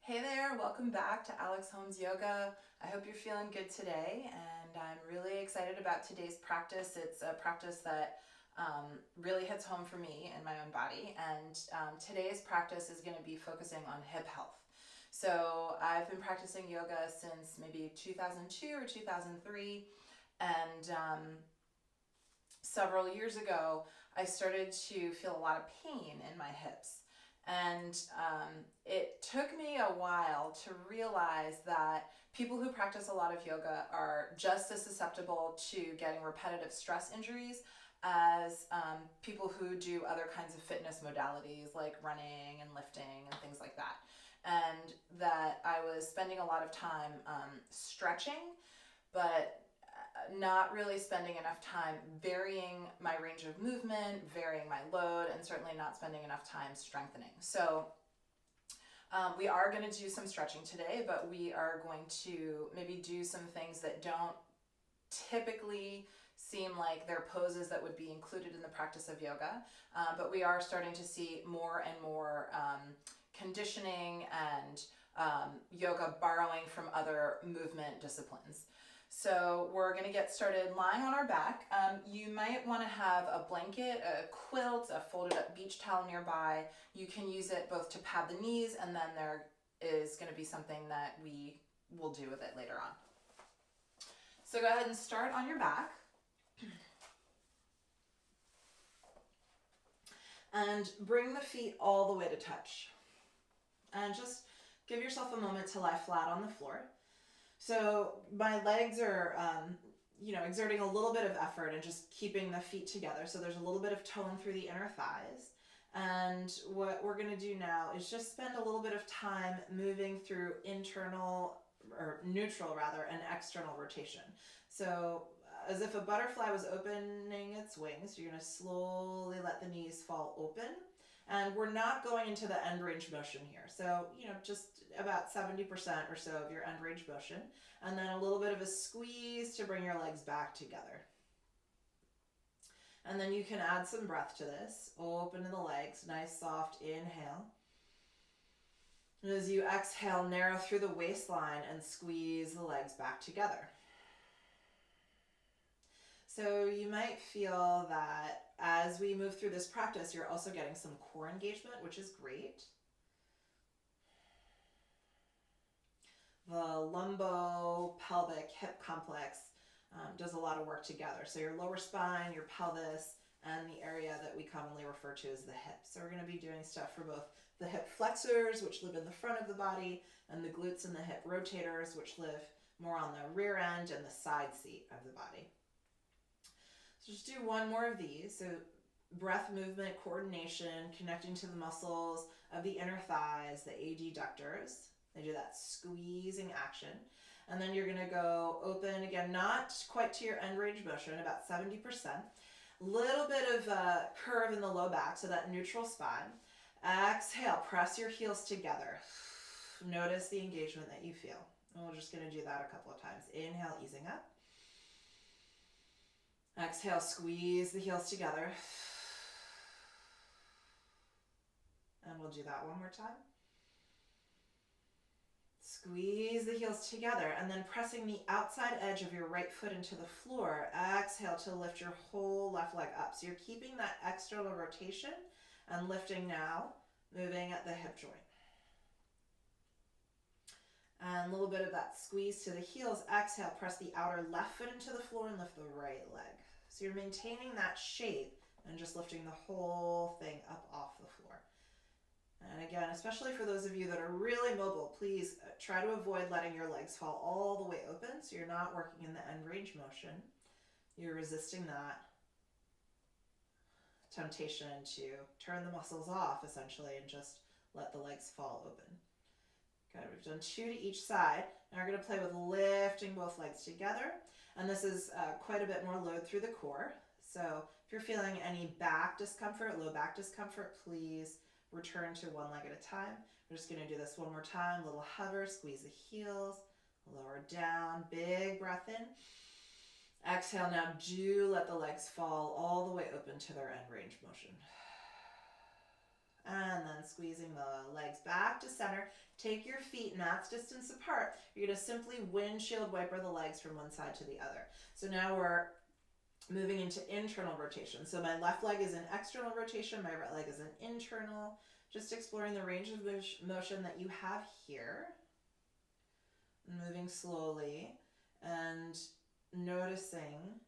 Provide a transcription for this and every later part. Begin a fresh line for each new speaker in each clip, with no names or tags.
Hey there, welcome back to Holmes Yoga. I hope you're feeling good today, and I'm really excited about today's practice. It's a practice that really hits home for me in my own body, and today's practice is going to be focusing on hip health. So I've been practicing yoga since maybe 2002 or 2003, and several years ago I started to feel a lot of pain in my hips. And it took me a while to realize that people who practice a lot of yoga are just as susceptible to getting repetitive stress injuries as people who do other kinds of fitness modalities like running and lifting and things like that. And that I was spending a lot of time stretching, but not really spending enough time varying my range of movement, varying my load, and certainly not spending enough time strengthening. So we are going to do some stretching today, but we are going to maybe do some things that don't typically seem like they're poses that would be included in the practice of yoga, but we are starting to see more and more conditioning and yoga borrowing from other movement disciplines. So we're going to get started lying on our back. You might want to have a blanket, a quilt, a folded up beach towel nearby. You can use it both to pad the knees, and then there is going to be something that we will do with it later on. So go ahead and start on your back. And bring the feet all the way to touch. And just give yourself a moment to lie flat on the floor. So my legs are, exerting a little bit of effort and just keeping the feet together. So there's a little bit of tone through the inner thighs. And what we're going to do now is just spend a little bit of time moving through neutral and external rotation. So as if a butterfly was opening its wings, you're going to slowly let the knees fall open. And we're not going into the end range motion here. So, just about 70% or so of your end range motion. And then a little bit of a squeeze to bring your legs back together. And then you can add some breath to this. Open to the legs, nice soft inhale. And as you exhale, narrow through the waistline and squeeze the legs back together. So you might feel that as we move through this practice, you're also getting some core engagement, which is great. The lumbo-pelvic hip complex does a lot of work together. So your lower spine, your pelvis, and the area that we commonly refer to as the hips. So we're going to be doing stuff for both the hip flexors, which live in the front of the body, and the glutes and the hip rotators, which live more on the rear end and the side seat of the body. So just do one more of these. So breath, movement, coordination, connecting to the muscles of the inner thighs, the adductors. They do that squeezing action. And then you're going to go open again, not quite to your end range motion, about 70%. Little bit of a curve in the low back, so that neutral spine. Exhale, press your heels together. Notice the engagement that you feel. And we're just going to do that a couple of times. Inhale, easing up. Exhale, squeeze the heels together. And we'll do that one more time. Squeeze the heels together, and then pressing the outside edge of your right foot into the floor. Exhale to lift your whole left leg up. So you're keeping that external rotation and lifting now, moving at the hip joint. And a little bit of that squeeze to the heels. Exhale, press the outer left foot into the floor and lift the right leg. So you're maintaining that shape and just lifting the whole thing up off the floor. And again, especially for those of you that are really mobile, please try to avoid letting your legs fall all the way open so you're not working in the end range motion. You're resisting that temptation to turn the muscles off essentially and just let the legs fall open. Okay, we've done 2 to each side. Now we're going to play with lifting both legs together. And this is quite a bit more load through the core. So if you're feeling any back discomfort, low back discomfort, please return to one leg at a time. We're just going to do this one more time. Little hover, squeeze the heels, lower down, big breath in. Exhale, now do let the legs fall all the way open to their end range motion. And then squeezing the legs back to center,
Take your feet max distance apart. You're going to simply windshield wiper the legs from one side to the other. So now we're moving into internal rotation. So my left leg is an external rotation, my right leg is an internal. Just exploring the range of motion that you have here. Moving slowly and noticing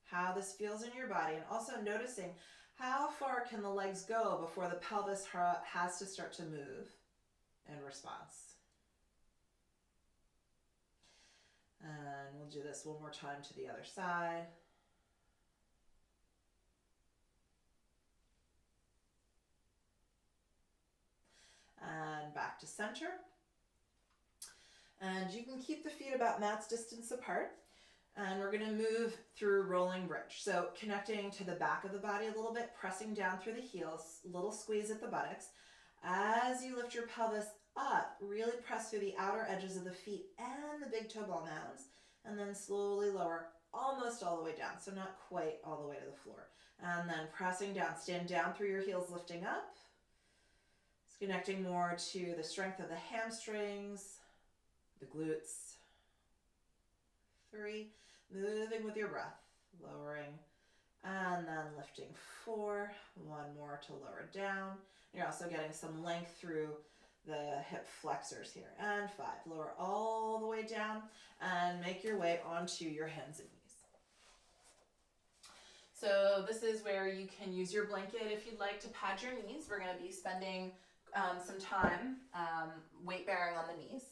how this feels in your body, and also noticing how far can the legs go before the pelvis has to start to move in response. And we'll do this one more time to the other side. And back to center. And you can keep the feet about max distance apart. And we're going to move through rolling bridge. So connecting to the back of the body a little bit, pressing down through the heels, little squeeze at the buttocks. As you lift your pelvis up, really press through the outer edges of the feet and the big toe ball mounds. And then slowly lower almost all the way down. So not quite all the way to the floor. And then pressing down, stand down through your heels, lifting up. It's connecting more to the strength of the hamstrings, the glutes. 3, moving with your breath, lowering, and then lifting 4, 1 more to lower down. You're also getting some length through the hip flexors here. And 5, lower all the way down and make your way onto your hands and knees. So this is where you can use your blanket if you'd like to pad your knees. We're going to be spending some time weight bearing on the knees.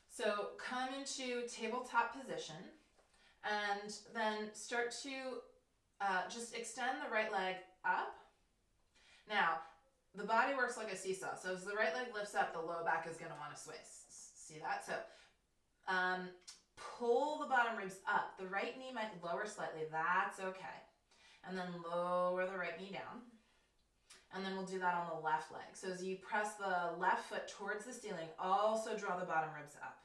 So come into tabletop position and then start to just extend the right leg up. Now, the body works like a seesaw. So as the right leg lifts up, the low back is going to want to sway. See that? So pull the bottom ribs up. The right knee might lower slightly. That's okay. And then lower the right knee down. And then we'll do that on the left leg. So as you press the left foot towards the ceiling, also draw the bottom ribs up.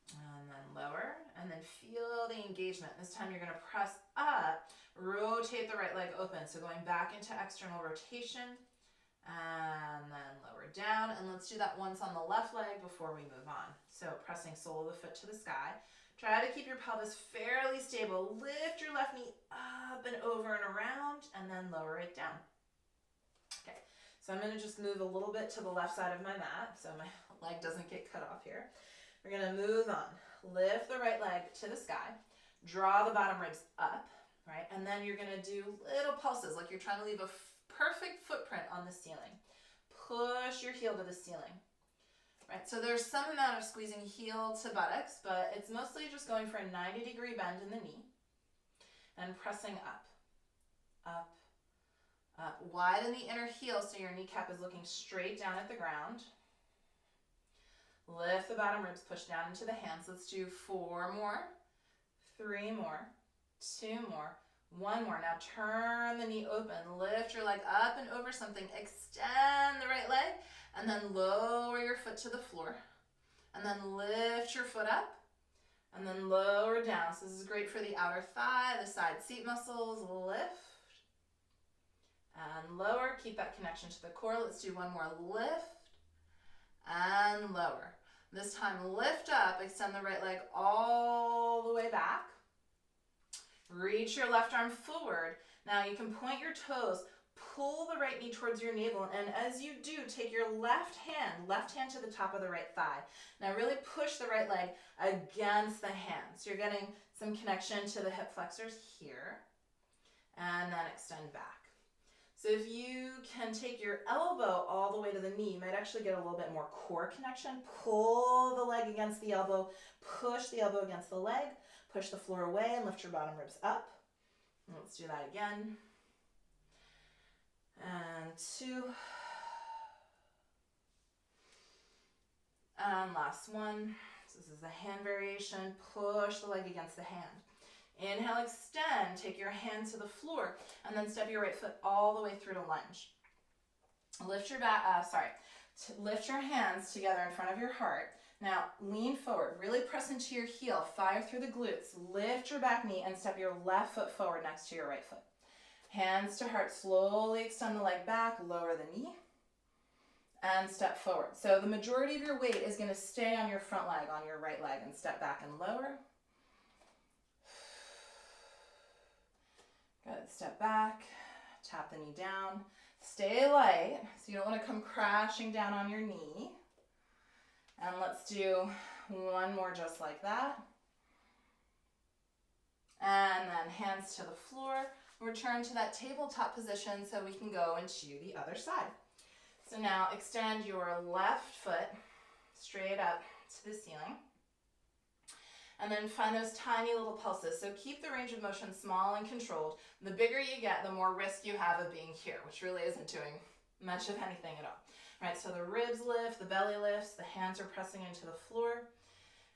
And then lower, and then feel the engagement. This time you're going to press up, rotate the right leg open. So going back into external rotation, and then lower down. And let's do that once on the left leg before we move on. So pressing sole of the foot to the sky. Try to keep your pelvis fairly stable. Lift your left knee up and over and around, and then lower it down. Okay, so I'm going to just move a little bit to the left side of my mat so my leg doesn't get cut off here. We're going to move on. Lift the right leg to the sky. Draw the bottom ribs up, right? And then you're going to do little pulses like you're trying to leave a perfect footprint on the ceiling. Push your heel to the ceiling. Right, so there's some amount of squeezing heel to buttocks, but it's mostly just going for a 90-degree bend in the knee and pressing up, up, up. Widen the inner heel so your kneecap is looking straight down at the ground. Lift the bottom ribs, push down into the hands. Let's do 4 more, 3 more, 2 more, 1 more. Now turn the knee open, lift your leg up and over something, extend the right leg, and then lower your foot to the floor. And then lift your foot up, and then lower down. So this is great for the outer thigh, the side seat muscles. Lift and lower. Keep that connection to the core. Let's do 1 more. Lift and lower. This time lift up, extend the right leg all the way back. Reach your left arm forward. Now you can point your toes, pull the right knee towards your navel, and as you do, take your left hand to the top of the right thigh. Now really push the right leg against the hand. So you're getting some connection to the hip flexors here, and then extend back. So if you can take your elbow all the way to the knee, you might actually get a little bit more core connection. Pull the leg against the elbow, push the elbow against the leg, push the floor away and lift your bottom ribs up. And let's do that again. And 2. And last one. So this is the hand variation. Push the leg against the hand. Inhale, extend, take your hands to the floor, and then step your right foot all the way through to lunge. Lift your hands together in front of your heart. Now, lean forward, really press into your heel, fire through the glutes, lift your back knee, and step your left foot forward next to your right foot.
Hands to heart, slowly extend the leg back, lower the knee, and step forward. So the majority of your weight is going to stay on your front leg, on your right leg, and step back and lower. Good, step back, tap the knee down. Stay light, so you don't want to come crashing down on your knee. And let's do one more just like that. And then hands to the floor. Return to that tabletop position so we can go into the other side. So now extend your left foot straight up to the ceiling. And then find those tiny little pulses. So keep the range of motion small and controlled. The bigger you get, the more risk you have of being here, which really isn't doing much of anything at all. Right, so the ribs lift, the belly lifts, the hands are pressing into the floor,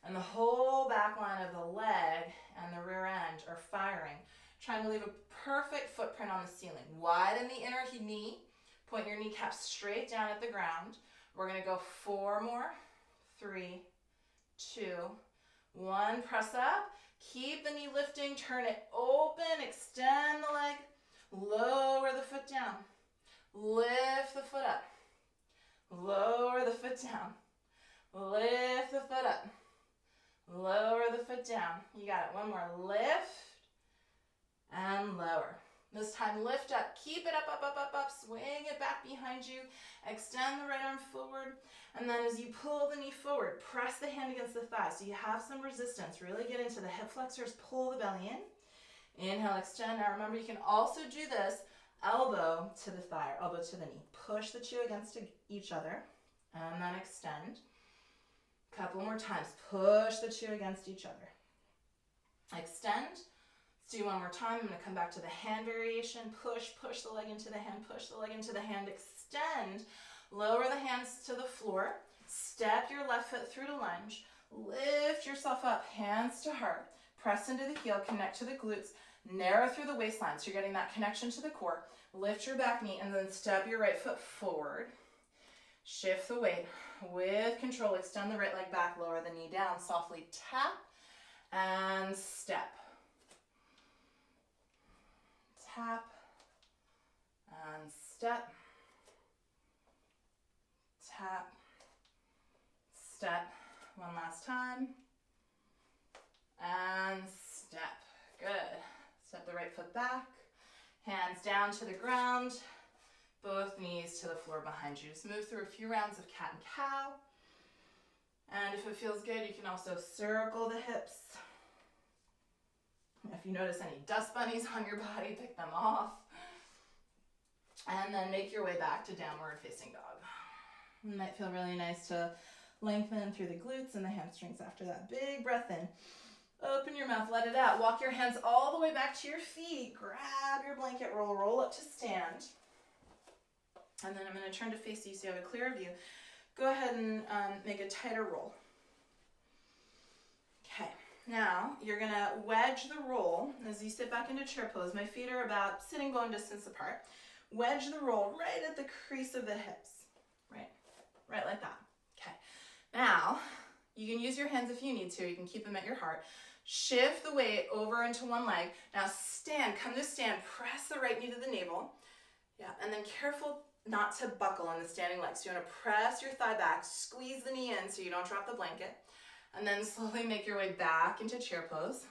and the whole back line of the leg and the rear end are firing, trying to leave a perfect footprint on the ceiling. Widen the inner knee, point your kneecaps straight down at the ground. We're gonna go 4 more, 3, 2, 1, press up, keep the knee lifting, turn it open, extend the leg, lower the foot down, lift the foot up, lower the foot down, lift the foot up, lower the foot down. You got it, one more, lift and lower. This time lift up, keep it up, up, up, up, up, swing it back behind you, extend the right arm forward, and then as you pull the knee forward, press the hand against the thigh so you have some resistance. Really get into the hip flexors, pull the belly in. Inhale, extend. Now remember, you can also do this elbow to the thigh or elbow to the knee. Push the two against each other, and then extend. A couple more times. Push the two against each other. Extend. Let's do one more time. I'm going to come back to the hand variation. Push the leg into the hand, push the leg into the hand, extend. Lower the hands to the floor. Step your left foot through to lunge. Lift yourself up, hands to heart. Press into the heel, connect to the glutes. Narrow through the waistline, so you're getting that connection to the core. Lift your back knee and then step your right foot forward. Shift the weight with control. Extend the right leg back, lower the knee down. Softly tap and step. Tap and step. Tap, step. One last time. And step. Good. Step the right foot back. Hands down to the ground. Both knees to the floor behind you. Just move through a few rounds of cat and cow. And if it feels good, you can also circle the hips. If you notice any dust bunnies on your body, pick them off. And then make your way back to downward facing dog. It might feel really nice to lengthen through the glutes and the hamstrings after that. Big breath in. Open your mouth, let it out. Walk your hands all the way back to your feet. Grab your blanket roll, roll up to stand. And then I'm going to turn to face you so you have a clearer view. Go ahead and make a tighter roll. Okay, now you're going to wedge the roll as you sit back into chair pose. My feet are about sitting bone distance apart. Wedge the roll right at the crease of the hips. Right like that. Okay. Now, you can use your hands if you need to. You can keep them at your heart. Shift the weight over into one leg. Now stand, come to stand. Press the right knee to the navel. Yeah, and then careful not to buckle on the standing leg. So you want to press your thigh back, squeeze the knee in so you don't drop the blanket. And then slowly make your way back into chair pose.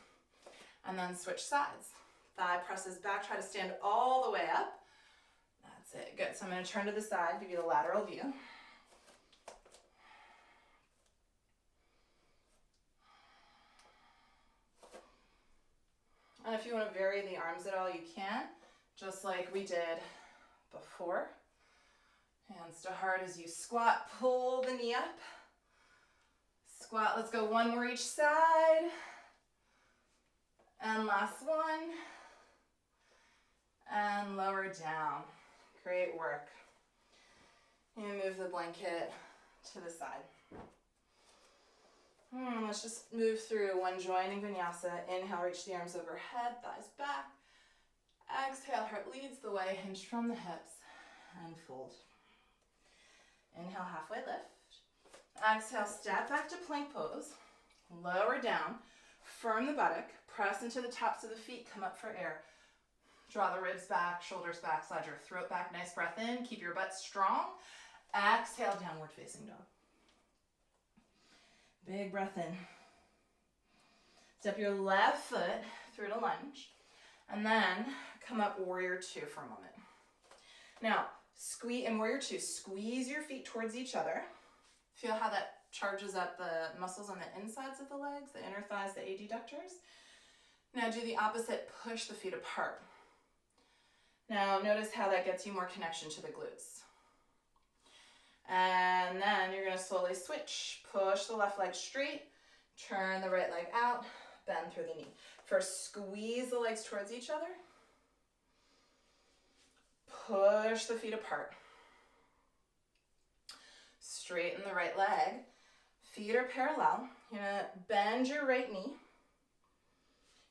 And then switch sides. Thigh presses back, try to stand all the way up. That's it, good. So I'm going to turn to the side, give you the lateral view. And if you want to vary the arms at all, you can, just like we did before. Hands to heart as you squat, pull the knee up. Squat, let's go one more each side. And last one. And lower down. Great work. And move the blanket to the side. Let's just move through one joining vinyasa. Inhale, reach the arms overhead, thighs back. Exhale, heart leads the way, hinge from the hips, and fold. Inhale, halfway lift. Exhale, step back to plank pose. Lower down, firm the buttock, press into the tops of the feet, come up for air.
Draw the ribs back, shoulders back, slide your throat back. Nice breath in. Keep your butt strong. Exhale, downward facing dog. Big breath in. Step your left foot through to lunge. And then come up warrior two for a moment. Now, in warrior two, squeeze your feet towards each other. Feel how that charges up the muscles on the insides of the legs, the inner thighs, the adductors. Now do the opposite, push the feet apart. Now notice how that gets you more connection to the glutes. And then you're going to slowly switch. Push the left leg straight, turn the right leg out, bend through the knee. First, squeeze the legs towards each other. Push the feet apart. Straighten the right leg. Feet are parallel. You're going to bend your right knee.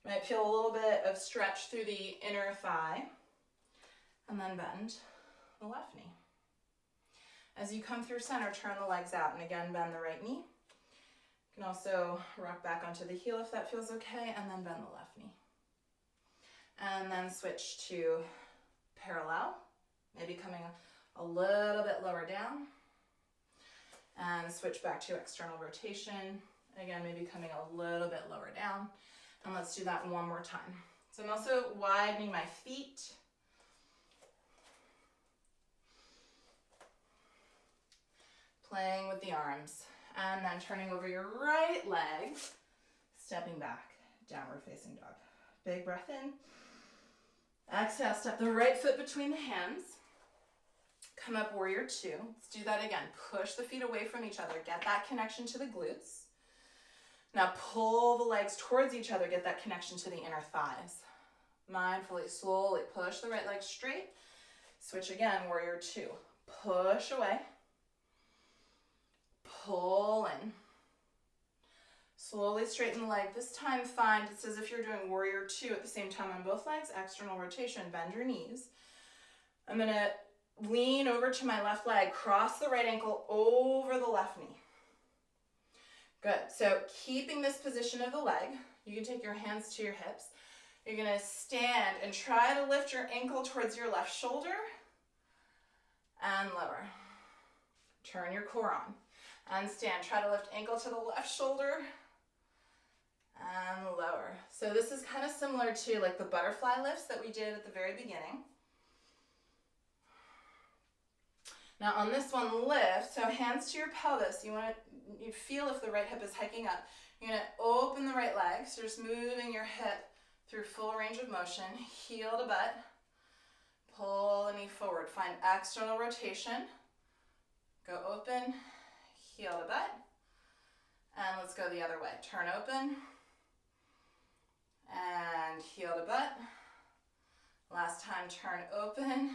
You might feel a little bit of stretch through the inner thigh. And then bend the left knee. As you come through center, turn the legs out, and again, bend the right knee. You can also rock back onto the heel if that feels okay, and then bend the left knee. And then switch to parallel, maybe coming a little bit lower down. And switch back to external rotation. Again, maybe coming a little bit lower down. And let's do that one more time. So I'm also widening my feet. Playing with the arms. And then turning over your right leg. Stepping back. Downward facing dog. Big breath in. Exhale, step the right foot between the hands. Come up warrior two. Let's do that again. Push the feet away from each other. Get that connection to the glutes. Now pull the legs towards each other. Get that connection to the inner thighs. Mindfully, slowly push the right leg straight. Switch again, warrior two. Push away. Pull in. Slowly straighten the leg. This time find it's as if you're doing warrior two at the same time on both legs. External rotation. Bend your knees. I'm going to lean over to my left leg. Cross the right ankle over the left knee. Good. So keeping this position of the leg, you can take your hands to your hips. You're going to stand and try to lift your ankle towards your left shoulder and lower. Turn your core on and stand. Try to lift ankle to the left shoulder and lower. So this is kind of similar to like the butterfly lifts that we did at the very beginning. Now on this one, lift, so hands to your pelvis. You feel if the right hip is hiking up. You're going to open the right leg, so just moving your hip through full range of motion. Heel to butt. Pull the knee forward. Find external rotation. Go open, heel to butt. And let's go the other way. Turn open. And heel to butt. Last time, turn open.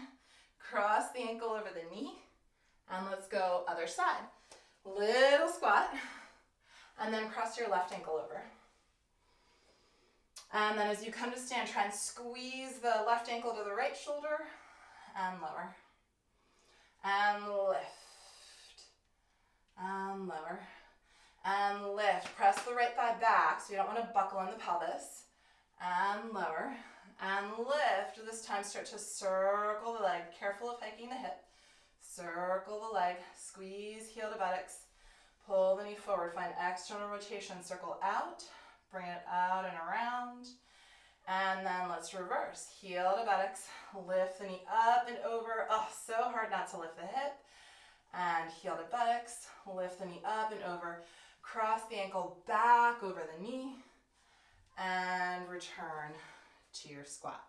Cross the ankle over the knee. And let's go other side. Little squat. And then cross your left ankle over. And then as you come to stand, try and squeeze the left ankle to the right shoulder and lower. And lift. And lower. And lift. Press the right thigh back so you don't want to buckle in the pelvis. And lower. And lift. This time start to circle the leg. Careful of hiking the hip. Circle the leg. Squeeze heel to buttocks. Pull the knee forward. Find external rotation. Circle out. Bring it out and around. And then let's reverse. Heel to buttocks. Lift the knee up and over. Oh, so hard not to lift the hip. And heel to buttocks. Lift the knee up and over. Cross the ankle back over the knee. And return to your squat.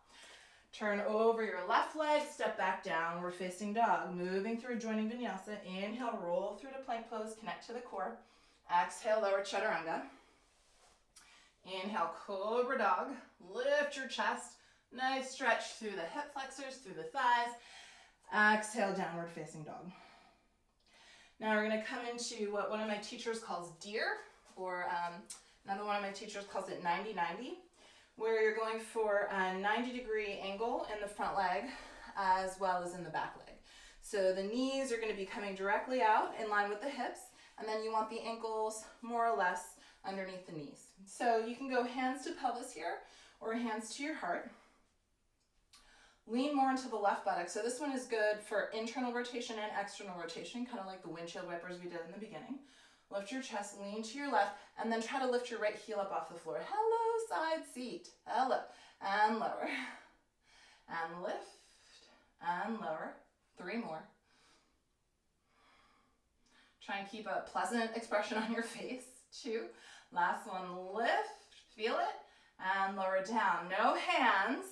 Turn over your left leg, step back, downward facing dog. Moving through joining vinyasa. Inhale, roll through to plank pose, connect to the core. Exhale, lower chaturanga. Inhale, cobra dog. Lift your chest. Nice stretch through the hip flexors, through the thighs. Exhale, downward facing dog. Now we're going to come into what one of my teachers calls deer, or another one of my teachers calls it 90-90. Where you're going for a 90-degree angle in the front leg as well as in the back leg. So the knees are going to be coming directly out in line with the hips, and then you want the ankles more or less underneath the knees. So you can go hands to pelvis here or hands to your heart.
Lean more into the left buttock. So this one is good for internal rotation and external rotation, kind of like the windshield wipers we did in the beginning. Lift your chest, lean to your left, and then try to lift your right heel up off the floor. Hello, side seat. Hello. And lower. And lift. And lower. 3 more. Try and keep a pleasant expression on your face. 2. Last one, lift. Feel it. And lower down. No hands.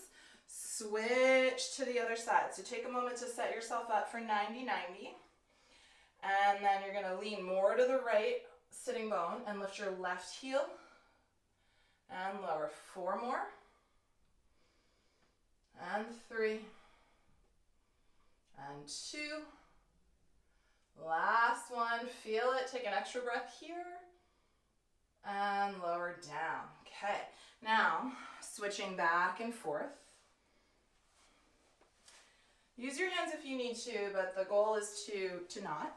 Switch to the other side. So take a moment to set yourself up for 90-90. And then you're going to lean more to the right sitting bone and lift your left heel. And lower. 4 more. And 3. And 2. Last one. Feel it. Take an extra breath here. And lower down. Okay. Now, switching back and forth. Use your hands if you need to, but the goal is to not.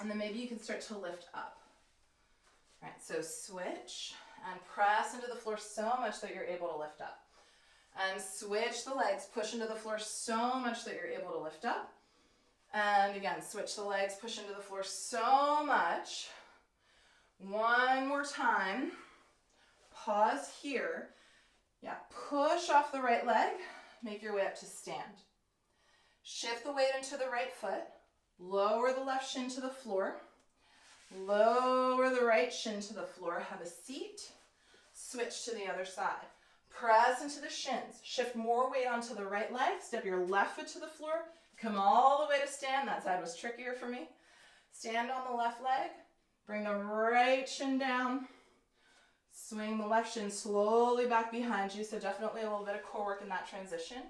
And then maybe you can start to lift up. All right, so switch and press into the floor so much that you're able to lift up. And switch the legs, push into the floor so much that you're able to lift up. And again, switch the legs, push into the floor so much. One more time. Pause here. Yeah, push off the right leg. Make your way up to stand. Shift the weight into the right foot. Lower the left shin to the floor. Lower the right shin to the floor. Have a seat. Switch to the other side. Press into the shins. Shift more weight onto the right leg. Step your left foot to the floor. Come all the way to stand. That side was trickier for me. Stand on the left leg. Bring the right shin down. Swing the left shin slowly back behind you. So definitely a little bit of core work in that transition.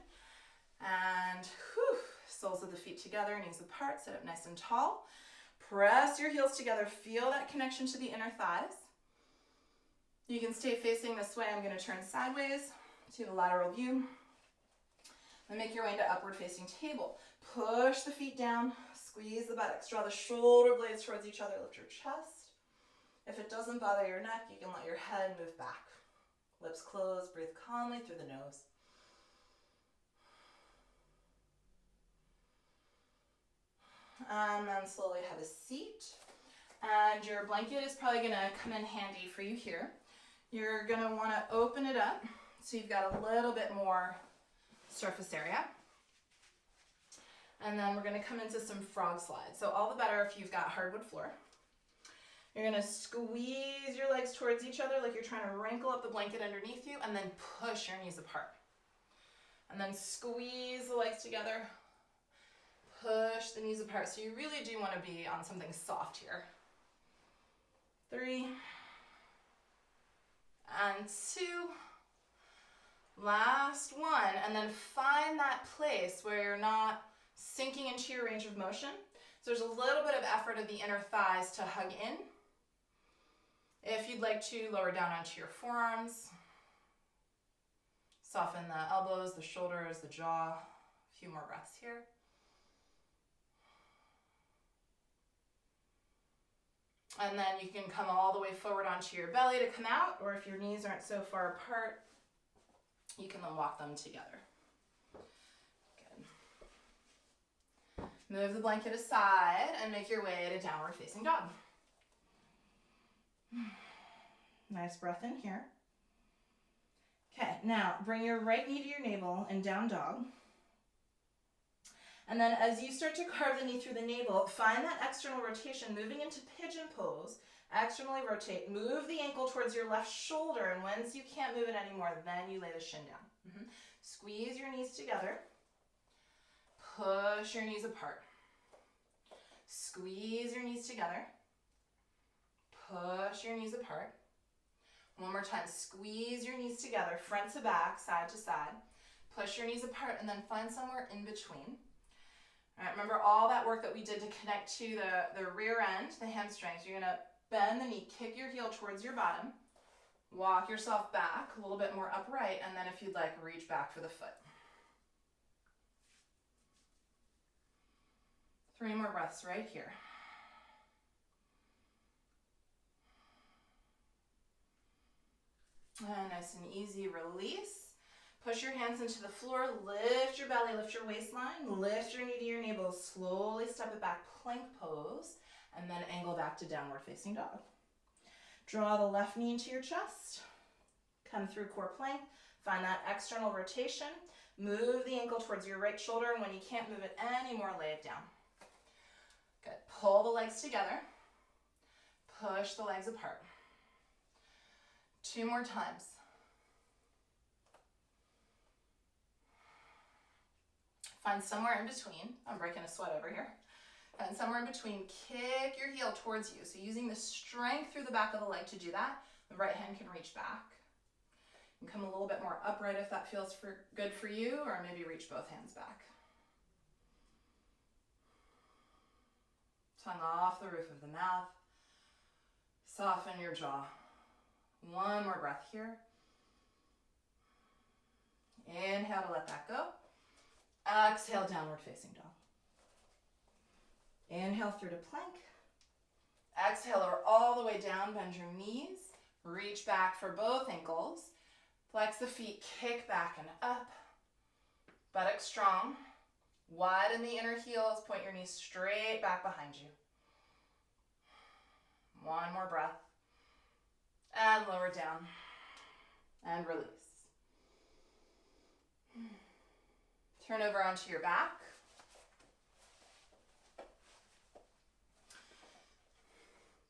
And soles of the feet together, knees apart, sit up nice and tall. Press your heels together. Feel that connection to the inner thighs. You can stay facing this way. I'm going to turn sideways to the lateral view. And make your way into upward facing table. Push the feet down. Squeeze the buttocks. Draw the shoulder blades towards each other. Lift your chest. If it doesn't bother your neck, you can let your head move back. Lips closed. Breathe calmly through the nose. And then slowly have a seat. And your blanket is probably going to come in handy for you here. You're going to want to open it up so you've got a little bit more surface area. And then we're going to come into some frog slides. So all the better if you've got hardwood floor. You're going to squeeze your legs towards each other like you're trying to wrinkle up the blanket underneath you, and then push your knees apart. And then squeeze the legs together. Push the knees apart. So you really do want to be on something soft here. 3. And 2. Last one. And then find that place where you're not sinking into your range of motion. So there's a little bit of effort of the inner thighs to hug in. If you'd like to, lower down onto your forearms. Soften the elbows, the shoulders, the jaw. A few more breaths here. And then you can come all the way forward onto your belly to come out, or if your knees aren't so far apart, you can then walk them together. Good. Move the blanket aside and make your way to downward facing dog. Nice breath in here. Okay, now bring your right knee to your navel and down dog. And then as you start to carve the knee through the navel, find that external rotation, moving into pigeon pose. Externally rotate. Move the ankle towards your left shoulder, and once you can't move it anymore, then you lay the shin down. Squeeze your knees together. Push your knees apart. Squeeze your knees together. Push your knees apart. One more time. Squeeze your knees together, front to back, side to side. Push your knees apart, and then find somewhere in between. All right, remember all that work that we did to connect to the rear end, the hamstrings. You're going to bend the knee, kick your heel towards your bottom, walk yourself back a little bit more upright, and then if you'd like, reach back for the foot. 3 more breaths right here. And nice and easy release.
Push your hands into the floor, lift your belly, lift your waistline, lift your knee to your navel, slowly step it back, plank pose, and then angle back to downward facing dog. Draw the left knee into your chest, come through core plank, find that external rotation, move the ankle towards your right shoulder, and when you can't move it anymore, lay it down. Good, pull the legs together, push the legs apart. 2 more times. Find somewhere in between. I'm breaking a sweat over here. Find somewhere in between. Kick your heel towards you. So using the strength through the back of the leg to do that. The right hand can reach back. You can come a little bit more upright if that feels good for you, or maybe reach both hands back. Tongue off the roof of the mouth. Soften your jaw. 1 more breath here. Inhale to let that go. Exhale, downward facing dog. Inhale through to plank. Exhale, lower all the way down, bend your knees. Reach back for both ankles. Flex the feet, kick back and up. Buttocks strong. Widen the inner heels, point your knees straight back behind you. 1 more breath. And lower down. And release. Turn over onto your back.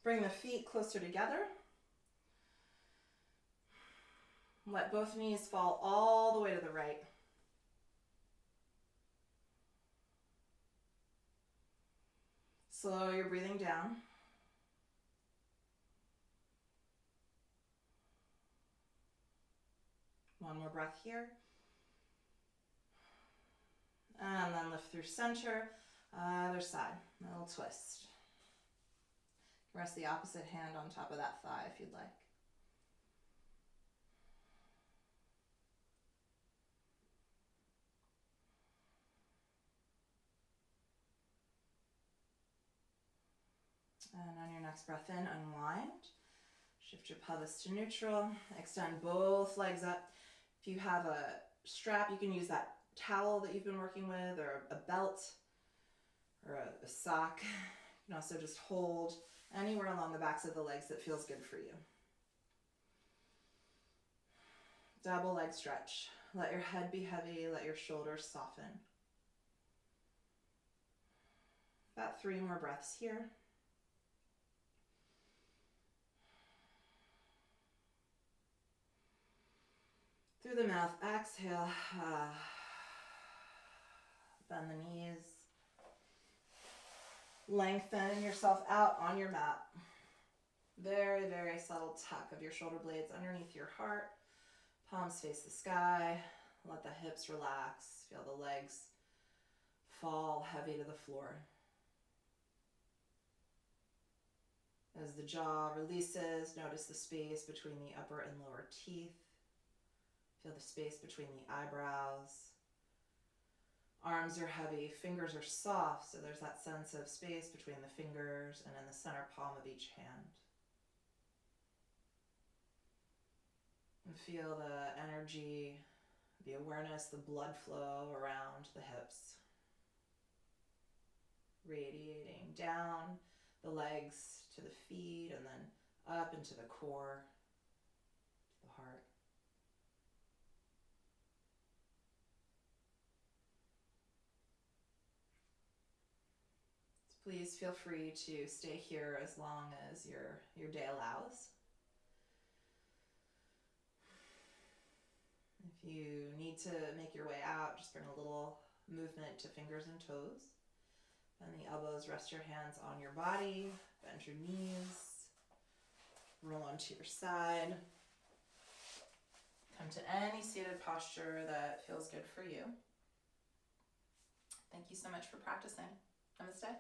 Bring the feet closer together. Let both knees fall all the way to the right. Slow your breathing down. One more breath here. And then lift through center, other side, a little twist. Rest the opposite hand on top of that thigh if you'd like. And on your next breath in, unwind. Shift your pelvis to neutral. Extend both legs up. If you have a strap, you can use that towel that you've been working with, or a belt, or a sock. You can also just hold anywhere along the backs of the legs that feels good for you. Double leg stretch. Let your head be heavy, let your shoulders soften. About 3 more breaths here. Through the mouth, exhale. Bend the knees. Lengthen yourself out on your mat. Very, very subtle tuck of your shoulder blades underneath your heart. Palms face the sky. Let the hips relax. Feel the legs fall heavy to the floor. As the jaw releases, notice the space between the upper and lower teeth. Feel the space between the eyebrows. Arms are heavy, fingers are soft, so there's that sense of space between the fingers and in the center palm of each hand. And feel the energy, the awareness, the blood flow around the hips. Radiating down the legs to the feet and then up into the core, the heart. Please feel free to stay here as long as your day allows. If you need to make your way out, just bring a little movement to fingers and toes. Bend the elbows, rest your hands on your body, bend your knees, roll onto your side. Come to any seated posture that feels good for you. Thank you so much for practicing. Namaste.